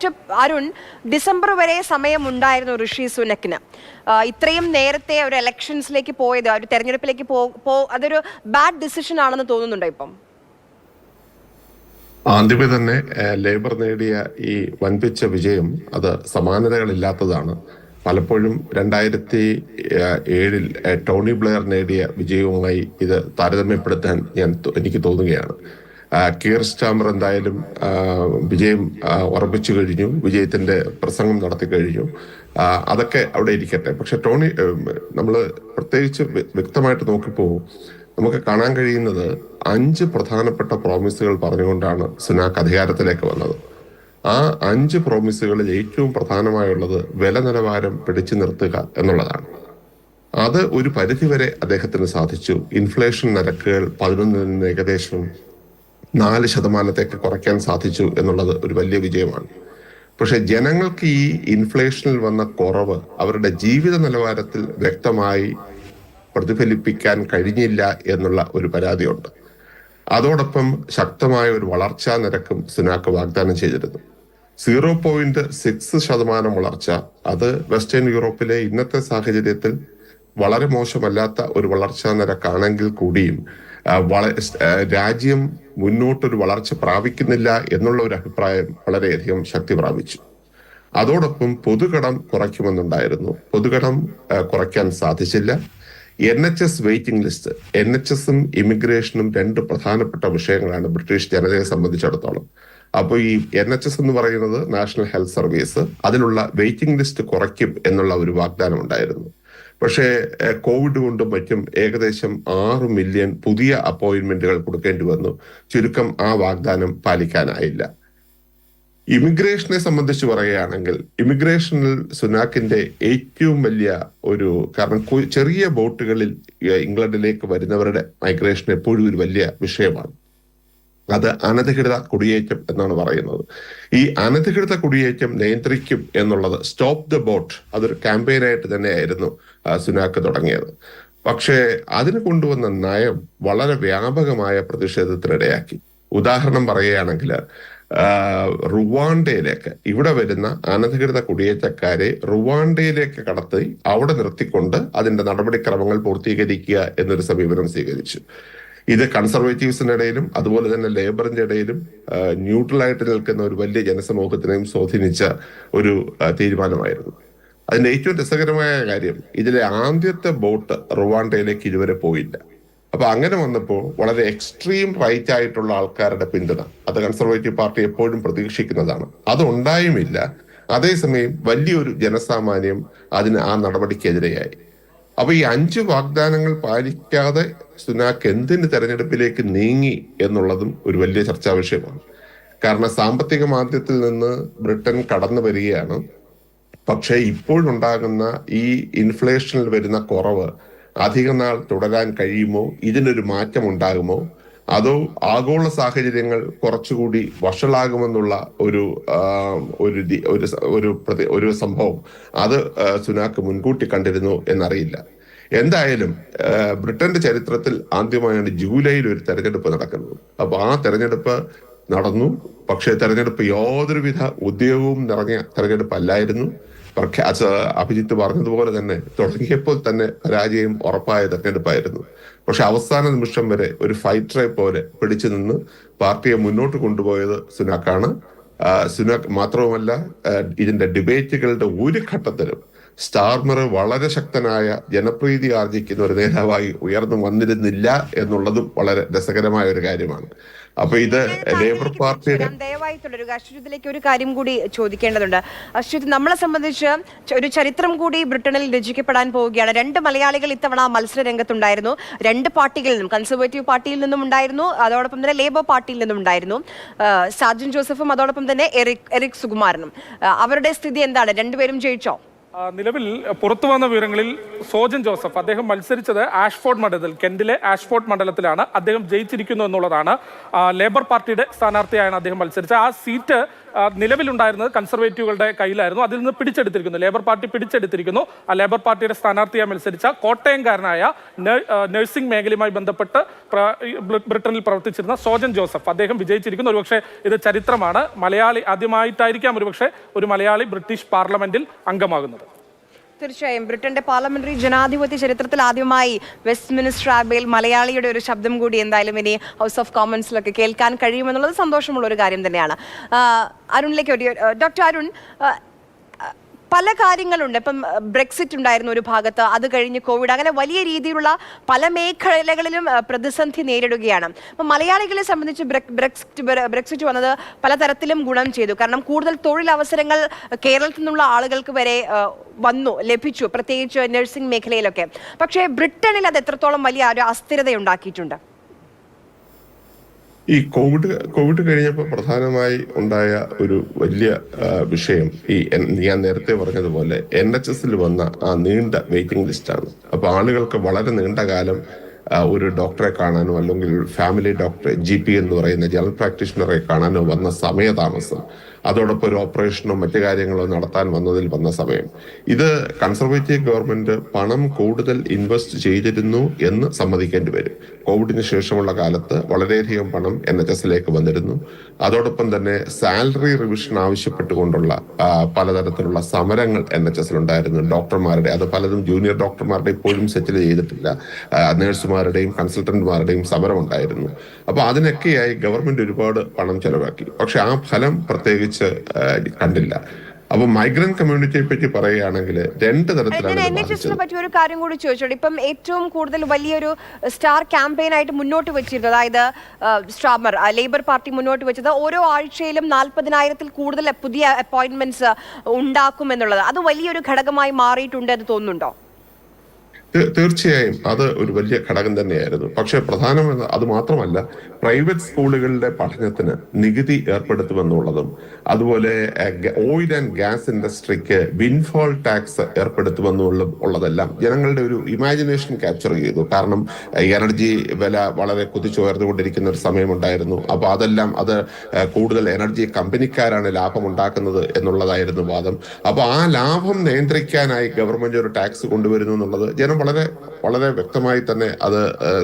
Doctor Arun, December വരെ സമയമുണ്ടായിരുന്നു ഋഷി സുനക്കിന്. ഇത്രയും നേരത്തെ ഒരു ഇലക്ഷൻസിലേക്ക് പോയത്, ഒരു തെരഞ്ഞെടുപ്പിലേക്ക് അതൊരു ബാഡ് ഡിസിഷൻ ആണെന്ന് തോന്നുന്നുണ്ടോ ഇപ്പം? ആദ്യമേ തന്നെ ലേബർ നേടിയ ഈ വൻപിച്ച വിജയം അത് സമാനതകളില്ലാത്തതാണ്. പലപ്പോഴും 2007 ടോണി ബ്ലെയർ നേടിയ വിജയവുമായി ഇത് താരതമ്യപ്പെടുത്താൻ എനിക്ക് തോന്നുകയാണ്. കീർ സ്റ്റാമർ എന്തായാലും വിജയം ഉറപ്പിച്ചു കഴിഞ്ഞു, വിജയത്തിന്റെ പ്രസംഗം നടത്തി കഴിഞ്ഞു. അതൊക്കെ അവിടെ ഇരിക്കട്ടെ. പക്ഷെ നമ്മൾ പ്രത്യേകിച്ച് വ്യക്തമായിട്ട് നോക്കിപ്പോ നമുക്ക് കാണാൻ കഴിയുന്നത് 5 പ്രധാനപ്പെട്ട പ്രോമിസുകൾ പറഞ്ഞുകൊണ്ടാണ് സുനാക്ക് അധികാരത്തിലേക്ക് വന്നത്. ആ 5 പ്രോമിസുകളിൽ ഏറ്റവും പ്രധാനമായുള്ളത് വില നിലവാരം പിടിച്ചു നിർത്തുക എന്നുള്ളതാണ്. അത് ഒരു പരിധിവരെ അദ്ദേഹത്തിന് സാധിച്ചു. ഇൻഫ്ലേഷൻ നിരക്കുകൾ 11-ൽ നിന്ന് ഏകദേശം 4% കുറയ്ക്കാൻ സാധിച്ചു എന്നുള്ളത് ഒരു വലിയ വിജയമാണ്. പക്ഷെ ജനങ്ങൾക്ക് ഈ ഇൻഫ്ലേഷനിൽ വന്ന കുറവ് അവരുടെ ജീവിത നിലവാരത്തിൽ വ്യക്തമായി പ്രതിഫലിപ്പിക്കാൻ കഴിഞ്ഞില്ല എന്നുള്ള ഒരു പരാതിയുണ്ട്. അതോടൊപ്പം ശക്തമായ ഒരു വളർച്ചാ നിരക്കും സുനാക്ക് വാഗ്ദാനം ചെയ്തിരുന്നു. 0.6% വളർച്ച. അത് വെസ്റ്റേൺ യൂറോപ്പിലെ ഇന്നത്തെ സാഹചര്യത്തിൽ വളരെ മോശമല്ലാത്ത ഒരു വളർച്ചാ നിരക്കാണെങ്കിൽ കൂടിയും രാജ്യം മുന്നോട്ടൊരു വളർച്ച പ്രാപിക്കുന്നില്ല എന്നുള്ള ഒരു അഭിപ്രായം വളരെയധികം ശക്തി പ്രാപിച്ചു. അതോടൊപ്പം പൊതുകടം കുറയ്ക്കുമെന്നുണ്ടായിരുന്നു. പൊതുകടം കുറയ്ക്കാൻ സാധിച്ചില്ല. NHS waiting list. NHSഉം ഇമിഗ്രേഷനും 2 പ്രധാനപ്പെട്ട വിഷയങ്ങളാണ് ബ്രിട്ടീഷ് ജനതയെ സംബന്ധിച്ചിടത്തോളം. അപ്പോൾ ഈ NHS എന്ന് പറയുന്നത് നാഷണൽ ഹെൽത്ത് സർവീസ്, അതിലുള്ള വെയിറ്റിംഗ് ലിസ്റ്റ് കുറയ്ക്കും എന്നുള്ള ഒരു വാഗ്ദാനം ഉണ്ടായിരുന്നു. പക്ഷേ കോവിഡ് കൊണ്ടും മറ്റും ഏകദേശം 6 മില്യൺ പുതിയ അപ്പോയിന്റ്മെന്റുകൾ കൊടുക്കേണ്ടി വന്നു. ചുരുക്കം ആ വാഗ്ദാനം പാലിക്കാനായില്ല. ഇമിഗ്രേഷനെ സംബന്ധിച്ച് പറയുകയാണെങ്കിൽ ഇമിഗ്രേഷനിൽ സുനാക്കിന്റെ ഏറ്റവും വലിയ കാരണം ചെറിയ ബോട്ടുകളിൽ ഇംഗ്ലണ്ടിലേക്ക് വരുന്നവരുടെ മൈഗ്രേഷൻ എപ്പോഴും ഒരു വലിയ വിഷയമാണ്. അത് അനധികൃത കുടിയേറ്റം എന്നാണ് പറയുന്നത്. ഈ അനധികൃത കുടിയേറ്റം നിയന്ത്രിക്കും എന്നുള്ളത് സ്റ്റോപ്പ് ദ ബോട്ട്, അതൊരു ക്യാമ്പയിനായിട്ട് തന്നെയായിരുന്നു സുനാക്ക് തുടങ്ങിയത്. പക്ഷേ അതിന് കൊണ്ടുവന്ന നയം വളരെ വ്യാപകമായ പ്രതിഷേധത്തിനിടയാക്കി. ഉദാഹരണം പറയുകയാണെങ്കിൽ റുവാണ്ടയിലേക്ക് ഇവിടെ വരുന്ന അനധികൃത കുടിയേറ്റക്കാരെ റുവാണ്ടയിലേക്ക് കടത്തി അവിടെ നിർത്തിക്കൊണ്ട് അതിന്റെ നടപടിക്രമങ്ങൾ പൂർത്തീകരിക്കുക എന്നൊരു സമീപനം സ്വീകരിച്ചു. ഇത് കൺസർവേറ്റീവ്സിന്റെ ഇടയിലും അതുപോലെ തന്നെ ലേബറിന്റെ ഇടയിലും ന്യൂട്രലായിട്ട് നിൽക്കുന്ന ഒരു വലിയ ജനസമൂഹത്തിനെയും സ്വാധീനിച്ച ഒരു തീരുമാനമായിരുന്നു. അതിന്റെ ഏറ്റവും രസകരമായ കാര്യം, ഇതിലെ ആദ്യത്തെ ബോട്ട് റുവാണ്ടയിലേക്ക് ഇതുവരെ പോയില്ല. അപ്പൊ അങ്ങനെ വന്നപ്പോൾ വളരെ എക്സ്ട്രീം റൈറ്റ് ആയിട്ടുള്ള ആൾക്കാരുടെ പിന്തുണ, അത് കൺസർവേറ്റീവ് പാർട്ടി എപ്പോഴും പ്രതീക്ഷിക്കുന്നതാണ്, അതുണ്ടായുമില്ല. അതേസമയം വലിയൊരു ജനസാമാന്യം ആ നടപടിക്കെതിരെയായി. അപ്പൊ ഈ 5 വാഗ്ദാനങ്ങൾ പാലിക്കാതെ സുനാക്ക് എന്തിന് തെരഞ്ഞെടുപ്പിലേക്ക് നീങ്ങി എന്നുള്ളതും ഒരു വലിയ ചർച്ചാ വിഷയമാണ്. കാരണം സാമ്പത്തിക മാന്ദ്യത്തിൽ നിന്ന് ബ്രിട്ടൻ കടന്നു വരികയാണ്. പക്ഷെ ഇപ്പോഴുണ്ടാകുന്ന ഈ ഇൻഫ്ലേഷനിൽ വരുന്ന കുറവ് അധിക നാൾ തുടരാൻ കഴിയുമോ? ഇതിനൊരു മാറ്റം ഉണ്ടാകുമോ? അതോ ആഗോള സാഹചര്യങ്ങൾ കുറച്ചുകൂടി വഷളാകുമെന്നുള്ള ഒരു സംഭവം അത് സുനാക്ക് മുൻകൂട്ടി കണ്ടിരുന്നു എന്നറിയില്ല. എന്തായാലും ബ്രിട്ടന്റെ ചരിത്രത്തിൽ ആദ്യമായാണ് ജൂലൈയിൽ ഒരു തെരഞ്ഞെടുപ്പ് നടക്കുന്നത്. അപ്പൊ ആ തെരഞ്ഞെടുപ്പ് നടന്നു. പക്ഷെ തെരഞ്ഞെടുപ്പ് യാതൊരുവിധ ഉദ്യോഗവും നിറഞ്ഞ തെരഞ്ഞെടുപ്പ് അല്ലായിരുന്നു. അഭിജിത്ത് പറഞ്ഞതുപോലെ തന്നെ തുടങ്ങിയപ്പോൾ തന്നെ പരാജയം ഉറപ്പായ തെരഞ്ഞെടുപ്പായിരുന്നു. പക്ഷെ അവസാന നിമിഷം വരെ ഒരു ഫൈറ്ററെ പോലെ പിടിച്ചു നിന്ന് പാർട്ടിയെ മുന്നോട്ട് കൊണ്ടുപോയത് സുനാക്കാണ്. സുനാക്ക് മാത്രവുമല്ല, ഇതിന്റെ ഡിബേറ്റുകളുടെ ഒരു ഘട്ടത്തിലും സ്റ്റാർമർ വളരെ ശക്തനായ ജനപ്രീതി ആർജിക്കുന്ന ഒരു നേതാവായി ഉയർന്നു വന്നിരുന്നില്ല എന്നുള്ളതും വളരെ രസകരമായ ഒരു കാര്യമാണ്. അപ്പൊ ഇത് ലേബർ പാർട്ടിയുടെ ദയവായി തുടരുക. അശ്വതിലേക്ക് ഒരു കാര്യം കൂടി ചോദിക്കേണ്ടതുണ്ട്. അശ്വതി, നമ്മളെ സംബന്ധിച്ച് ഒരു ചരിത്രം കൂടി ബ്രിട്ടനിൽ രചിക്കപ്പെടാൻ പോവുകയാണ്. 2 മലയാളികൾ ഇത്തവണ മത്സര രംഗത്തുണ്ടായിരുന്നു. 2 പാർട്ടികളിൽ നിന്നും, കൺസർവേറ്റീവ് പാർട്ടിയിൽ നിന്നും ഉണ്ടായിരുന്നു, അതോടൊപ്പം തന്നെ ലേബർ പാർട്ടിയിൽ നിന്നും ഉണ്ടായിരുന്നു. സാജൻ ജോസഫും അതോടൊപ്പം തന്നെ എറിക് സുകുമാരനും. അവരുടെ സ്ഥിതി എന്താണ്? 2 പേരും ജയിച്ചോ? നിലവിൽ പുറത്തു വന്ന വിവരങ്ങളിൽ സോജൻ ജോസഫ് അദ്ദേഹം മത്സരിച്ചത് ആഷ്ഫോർഡ് മണ്ഡലത്തിൽ, കെന്റിലെ ആഷ്ഫോർഡ് മണ്ഡലത്തിലാണ്. അദ്ദേഹം ജയിച്ചിരിക്കുന്നു എന്നുള്ളതാണ്. ലേബർ പാർട്ടിയുടെ സ്ഥാനാർത്ഥിയായാണ് അദ്ദേഹം മത്സരിച്ചത്. ആ സീറ്റ് നിലവിലുണ്ടായിരുന്നത് കൺസർവേറ്റീവുകളുടെ കയ്യിലായിരുന്നു. അതിൽ നിന്ന് പിടിച്ചെടുത്തിരിക്കുന്നു, ലേബർ പാർട്ടി പിടിച്ചെടുത്തിരിക്കുന്നു. ആ ലേബർ പാർട്ടിയുടെ സ്ഥാനാർത്ഥിയായി മത്സരിച്ച കോട്ടയംകാരനായ നഴ്സിംഗ് മേഖലയുമായി ബന്ധപ്പെട്ട് ബ്രിട്ടനിൽ പ്രവർത്തിച്ചിരുന്ന സോജൻ ജോസഫ് അദ്ദേഹം വിജയിച്ചിരിക്കുന്നു. ഒരുപക്ഷെ ഇത് ചരിത്രമാണ്. മലയാളി ആദ്യമായിട്ടായിരിക്കാം ഒരുപക്ഷെ ഒരു മലയാളി ബ്രിട്ടീഷ് പാർലമെന്റിൽ അംഗമാകുന്നത്. തീർച്ചയായും ബ്രിട്ടന്റെ പാർലമെന്ററി ജനാധിപത്യ ചരിത്രത്തിൽ ആദ്യമായി വെസ്റ്റ്മിനിസ്റ്റർ ആബയിൽ മലയാളിയുടെ ഒരു ശബ്ദം കൂടി എന്തായാലും ഇനി ഹൗസ് ഓഫ് കോമൺസിലൊക്കെ കേൾക്കാൻ കഴിയുമെന്നുള്ളത് സന്തോഷമുള്ള ഒരു കാര്യം തന്നെയാണ്. അരുണിലേക്ക് ഡോക്ടർ അരുൺ, പല കാര്യങ്ങളുണ്ട്. ഇപ്പം ബ്രെക്സിറ്റ് ഉണ്ടായിരുന്നു ഒരു ഭാഗത്ത്, അത് കഴിഞ്ഞ് കോവിഡ്, അങ്ങനെ വലിയ രീതിയിലുള്ള പല മേഖലകളിലും പ്രതിസന്ധി നേരിടുകയാണ്. അപ്പം മലയാളികളെ സംബന്ധിച്ച് ബ്രെക്സിറ്റ് വന്നത് പലതരത്തിലും ഗുണം ചെയ്തു. കാരണം കൂടുതൽ തൊഴിലവസരങ്ങൾ കേരളത്തിൽ നിന്നുള്ള ആളുകൾക്ക് വരെ ലഭിച്ചു, പ്രത്യേകിച്ച് നഴ്സിംഗ് മേഖലയിലൊക്കെ. പക്ഷേ ബ്രിട്ടനിൽ അത് എത്രത്തോളം വലിയ ഒരു അസ്ഥിരത ഉണ്ടാക്കിയിട്ടുണ്ട്? ഈ കോവിഡ് കഴിഞ്ഞപ്പോൾ പ്രധാനമായി ഉണ്ടായ ഒരു വലിയ വിഷയം ഞാൻ നേരത്തെ പറഞ്ഞതുപോലെ NHS വന്ന ആ നീണ്ട വെയിറ്റിംഗ് ലിസ്റ്റാണ്. അപ്പൊ ആളുകൾക്ക് വളരെ നീണ്ട കാലം ഒരു ഡോക്ടറെ കാണാനോ അല്ലെങ്കിൽ ഫാമിലി ഡോക്ടറെ GP എന്ന് പറയുന്ന ജനറൽ പ്രാക്ടീഷണറെ കാണാനോ വന്ന സമയതാമസം, അതോടൊപ്പം ഒരു ഓപ്പറേഷനോ മറ്റു കാര്യങ്ങളോ നടത്താൻ വന്ന സമയം, ഇത് കൺസർവേറ്റീവ് ഗവൺമെന്റ് പണം കൂടുതൽ ഇൻവെസ്റ്റ് ചെയ്തിരുന്നു എന്ന് സമ്മതിക്കേണ്ടി വരും. കോവിഡിന് ശേഷമുള്ള കാലത്ത് വളരെയധികം പണം NHSലേക്ക് വന്നിരുന്നു. അതോടൊപ്പം തന്നെ സാലറി റിവിഷൻ ആവശ്യപ്പെട്ടുകൊണ്ടുള്ള പലതരത്തിലുള്ള സമരങ്ങൾ NHSലുണ്ടായിരുന്നു. ഡോക്ടർമാരുടെ, അത് പലതും ജൂനിയർ ഡോക്ടർമാരുടെ ഇപ്പോഴും സെറ്റിൽ ചെയ്തിട്ടില്ല, നഴ്സുമാരുടെയും കൺസൾട്ടന്റുമാരുടെയും സമരം ഉണ്ടായിരുന്നു. അപ്പൊ അതിനൊക്കെയായി ഗവൺമെന്റ് ഒരുപാട് പണം ചെലവാക്കി. പക്ഷെ ആ ഫലം പ്രത്യേകിച്ച് കണ്ടില്ല. അപ്പൊ മൈഗ്രന്റ് കമ്മ്യൂണിറ്റിയെ പറ്റി പറയുകയാണെങ്കിൽ രണ്ട് തരത്തിലാണ് പറ്റിയ ഒരു കാര്യം കൂടി ചോദിച്ചോളൂ. ഇപ്പം ഏറ്റവും കൂടുതൽ വലിയൊരു സ്റ്റാർ ക്യാമ്പയിൻ ആയിട്ട് മുന്നോട്ട് വെച്ചിരുന്നത്, അതായത് സ്റ്റാമർ ലേബർ പാർട്ടി മുന്നോട്ട് വെച്ചത് ഓരോ ആഴ്ചയിലും 40,000-ൽ കൂടുതൽ പുതിയ അപ്പോയിന്റ്മെന്റ്സ് ഉണ്ടാക്കുമെന്നുള്ളത്, അത് വലിയൊരു ഘടകമായി മാറിയിട്ടുണ്ട് എന്ന് തോന്നുന്നുണ്ടോ? തീർച്ചയായും അത് ഒരു വലിയ ഘടകം തന്നെയായിരുന്നു. പക്ഷെ പ്രധാനമെന്ന് അത് മാത്രമല്ല, പ്രൈവറ്റ് സ്കൂളുകളുടെ പഠനത്തിന് നികുതി ഏർപ്പെടുത്തുമെന്നുള്ളതും, അതുപോലെ ഓയിൽ ആൻഡ് ഗ്യാസ് ഇൻഡസ്ട്രിക്ക് വിൻഫോൾ ടാക്സ് ഏർപ്പെടുത്തുമെന്നുള്ളതെല്ലാം ജനങ്ങളുടെ ഒരു ഇമാജിനേഷൻ ക്യാപ്ചർ ചെയ്തു. കാരണം എനർജി വില വളരെ കുതിച്ചുയർന്നുകൊണ്ടിരിക്കുന്ന ഒരു സമയമുണ്ടായിരുന്നു. അപ്പൊ അതെല്ലാം അത് കൂടുതൽ എനർജി കമ്പനിക്കാരാണ് ലാഭം ഉണ്ടാക്കുന്നത് എന്നുള്ളതായിരുന്നു വാദം. അപ്പൊ ആ ലാഭം നിയന്ത്രിക്കാനായി ഗവൺമെന്റ് ഒരു ടാക്സ് കൊണ്ടുവരുന്നു എന്നുള്ളത് ജനം വളരെ വളരെ വ്യക്തമായി തന്നെ അത്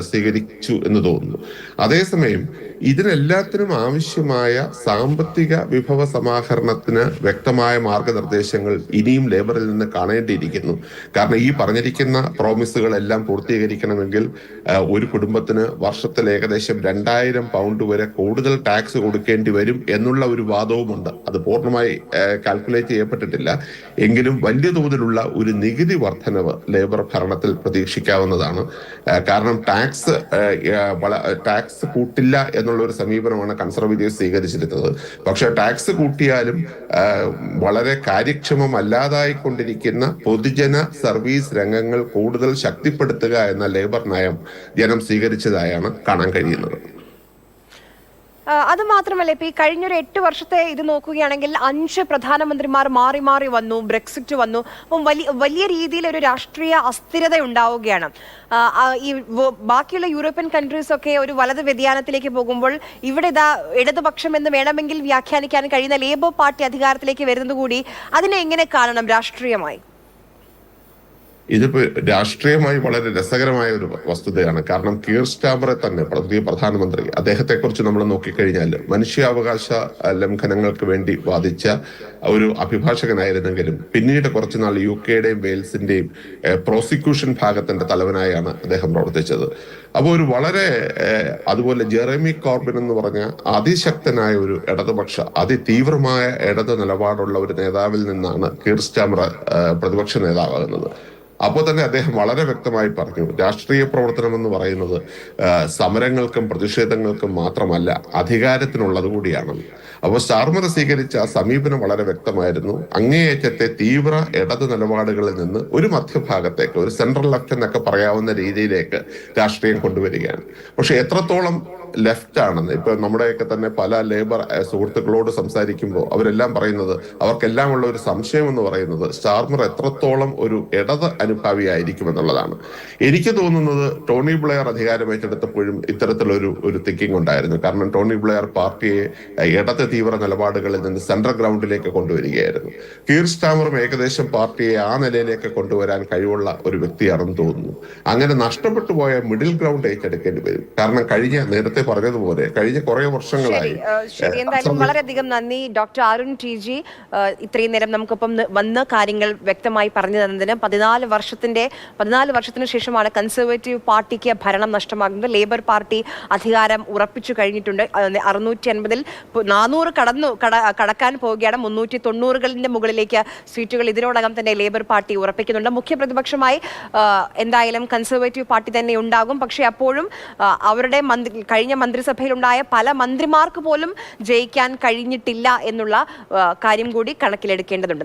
സ്വീകരിച്ചു എന്ന് തോന്നുന്നു. അതേസമയം ഇതിനെല്ലാത്തിനും ആവശ്യമായ സാമ്പത്തിക വിഭവ സമാഹരണത്തിന് വ്യക്തമായ മാർഗനിർദ്ദേശങ്ങൾ ഇനിയും ലേബറിൽ നിന്ന് കാണേണ്ടിയിരിക്കുന്നു. കാരണം ഈ പറഞ്ഞിരിക്കുന്ന പ്രോമിസുകളെല്ലാം പൂർത്തീകരിക്കണമെങ്കിൽ ഒരു കുടുംബത്തിന് വർഷത്തിൽ ഏകദേശം 2,000 പൗണ്ട് വരെ കൂടുതൽ ടാക്സ് കൊടുക്കേണ്ടി വരും എന്നുള്ള ഒരു വാദവുമുണ്ട്. അത് പൂർണ്ണമായി കാൽക്കുലേറ്റ് ചെയ്യപ്പെട്ടിട്ടില്ല. എങ്കിലും വലിയ തോതിലുള്ള ഒരു നികുതി വർധനവ് ലേബർ ഭരണത്തിൽ പ്രതീക്ഷിക്കാവുന്നതാണ്. കാരണം ടാക്സ് കൂട്ടില്ല എന്നുള്ള ഒരു സമീപനമാണ് കൺസർവേറ്റീവ് സ്വീകരിച്ചിരുന്നത്. പക്ഷെ ടാക്സ് കൂട്ടിയാലും വളരെ കാര്യക്ഷമമല്ലാതായിക്കൊണ്ടിരിക്കുന്ന പൊതുജന സർവീസ് രംഗങ്ങൾ കൂടുതൽ ശക്തിപ്പെടുത്തുക എന്ന ലേബർ നയം ജനം സ്വീകരിച്ചതായാണ് കാണാൻ കഴിയുന്നത്. അത് മാത്രമല്ല, ഇപ്പൊ ഈ കഴിഞ്ഞൊരു 8 വർഷത്തെ ഇത് നോക്കുകയാണെങ്കിൽ 5 പ്രധാനമന്ത്രിമാർ മാറി മാറി വന്നു, ബ്രെക്സിറ്റ് വന്നു. അപ്പം വലിയ രീതിയിൽ ഒരു രാഷ്ട്രീയ അസ്ഥിരത ഉണ്ടാവുകയാണ്. ഈ ബാക്കിയുള്ള യൂറോപ്യൻ കൺട്രീസ് ഒക്കെ ഒരു വലത് വ്യതിയാനത്തിലേക്ക് പോകുമ്പോൾ ഇവിടെ ഇടതുപക്ഷം എന്ന് വേണമെങ്കിൽ വ്യാഖ്യാനിക്കാൻ കഴിയുന്ന ലേബർ പാർട്ടി അധികാരത്തിലേക്ക് വരുന്നത് കൂടി അതിനെ എങ്ങനെ കാണണം രാഷ്ട്രീയമായി? ഇതിപ്പോ രാഷ്ട്രീയമായി വളരെ രസകരമായ ഒരു വസ്തുതയാണ്. കാരണം കീർ സ്റ്റാമറെ തന്നെ പ്രധാനമന്ത്രി, അദ്ദേഹത്തെ കുറിച്ച് നമ്മൾ നോക്കിക്കഴിഞ്ഞാൽ മനുഷ്യാവകാശ ലംഘനങ്ങൾക്ക് വേണ്ടി വാദിച്ച ഒരു അഭിഭാഷകനായിരുന്നെങ്കിലും പിന്നീട് കുറച്ചുനാൾ UKയുടെയും വെയിൽസിന്റെയും പ്രോസിക്യൂഷൻ ഭാഗത്തിന്റെ തലവനായാണ് അദ്ദേഹം പ്രവർത്തിച്ചത്. അപ്പോൾ ഒരു വളരെ അതുപോലെ ജെറമി കോർബിൻ എന്ന് പറഞ്ഞ അതിശക്തനായ ഒരു ഇടതുപക്ഷ അതിതീവ്രമായ ഇടത് നിലപാടുള്ള ഒരു നേതാവിൽ നിന്നാണ് കീർ സ്റ്റാമർ പ്രതിപക്ഷ നേതാവാകുന്നത്. അപ്പോൾ തന്നെ അദ്ദേഹം വളരെ വ്യക്തമായി പറഞ്ഞു, രാഷ്ട്രീയ പ്രവർത്തനം എന്ന് പറയുന്നത് സമരങ്ങൾക്കും പ്രതിഷേധങ്ങൾക്കും മാത്രമല്ല, അധികാരത്തിനുള്ളത് കൂടിയാണ്. അപ്പോൾ സ്റ്റാർമർ സ്വീകരിച്ച ആ സമീപനം വളരെ വ്യക്തമായിരുന്നു. അങ്ങേയറ്റത്തെ തീവ്ര ഇടത് നിലപാടുകളിൽ നിന്ന് ഒരു മധ്യഭാഗത്തേക്ക്, ഒരു സെൻട്രൽ ലെഫ്റ്റ് എന്നൊക്കെ പറയാവുന്ന രീതിയിലേക്ക് രാഷ്ട്രീയം കൊണ്ടുവരികയാണ്. പക്ഷെ എത്രത്തോളം ലെഫ്റ്റ് ആണെന്ന് ഇപ്പൊ നമ്മുടെയൊക്കെ തന്നെ പല ലേബർ സുഹൃത്തുക്കളോട് സംസാരിക്കുമ്പോൾ അവരെല്ലാം പറയുന്നത്, അവർക്കെല്ലാം ഉള്ള ഒരു സംശയം എന്ന് പറയുന്നത് സ്റ്റാർമർ എത്രത്തോളം ഒരു ഇടത് അനുഭാവിയായിരിക്കുമെന്നുള്ളതാണ്. എനിക്ക് തോന്നുന്നത് ടോണി ബ്ലെയർ അധികാരം ഏറ്റെടുത്തപ്പോഴും ഇത്തരത്തിലൊരു തിങ്കിങ് ഉണ്ടായിരുന്നു. കാരണം ടോണി ബ്ലെയർ പാർട്ടിയെ ഇടത് തീവ്ര നിലപാടുകളിൽ നിന്ന് സെൻട്രൽ ഗ്രൗണ്ടിലേക്ക് കൊണ്ടുവരികയായിരുന്നു. കീർ സ്റ്റാമറും ഏകദേശം പാർട്ടിയെ ആ നിലയിലേക്ക് കൊണ്ടുവരാൻ കഴിവുള്ള ഒരു വ്യക്തിയാണെന്ന് തോന്നുന്നു. അങ്ങനെ നഷ്ടപ്പെട്ടു പോയ മിഡിൽ ഗ്രൗണ്ട് ഏറ്റെടുക്കേണ്ടി വരും. കാരണം നേരത്തെ പറഞ്ഞതുപോലെ കഴിഞ്ഞ കുറെ വർഷങ്ങളായി ശരി, എന്തായാലും വളരെയധികം നന്ദി ഡോക്ടർ അരുൺ ടി ജി, ഇത്രയും നേരം നമുക്കൊപ്പം വന്ന് കാര്യങ്ങൾ വ്യക്തമായി പറഞ്ഞു തന്നതിന്. 14 വർഷത്തിന് ശേഷമാണ് കൺസർവേറ്റീവ് പാർട്ടിക്ക് ഭരണം നഷ്ടമാകുന്നത്. ലേബർ പാർട്ടി അധികാരം ഉറപ്പിച്ചു കഴിഞ്ഞിട്ടുണ്ട്. 650-ൽ 400 കടക്കാൻ പോവുകയാണ്. 390കളുടെ മുകളിലേക്ക് സീറ്റുകൾ ഇതിനോടകം തന്നെ ലേബർ പാർട്ടി ഉറപ്പിക്കുന്നുണ്ട്. മുഖ്യ പ്രതിപക്ഷമായി എന്തായാലും കൺസർവേറ്റീവ് പാർട്ടി തന്നെ ഉണ്ടാകും. പക്ഷേ അപ്പോഴും അവരുടെ കഴിഞ്ഞ മന്ത്രിസഭയിലുണ്ടായ പല മന്ത്രിമാർക്ക് പോലും ജയിക്കാൻ കഴിഞ്ഞിട്ടില്ല എന്നുള്ള കാര്യം കൂടി കണക്കിലെടുക്കേണ്ടതുണ്ട്.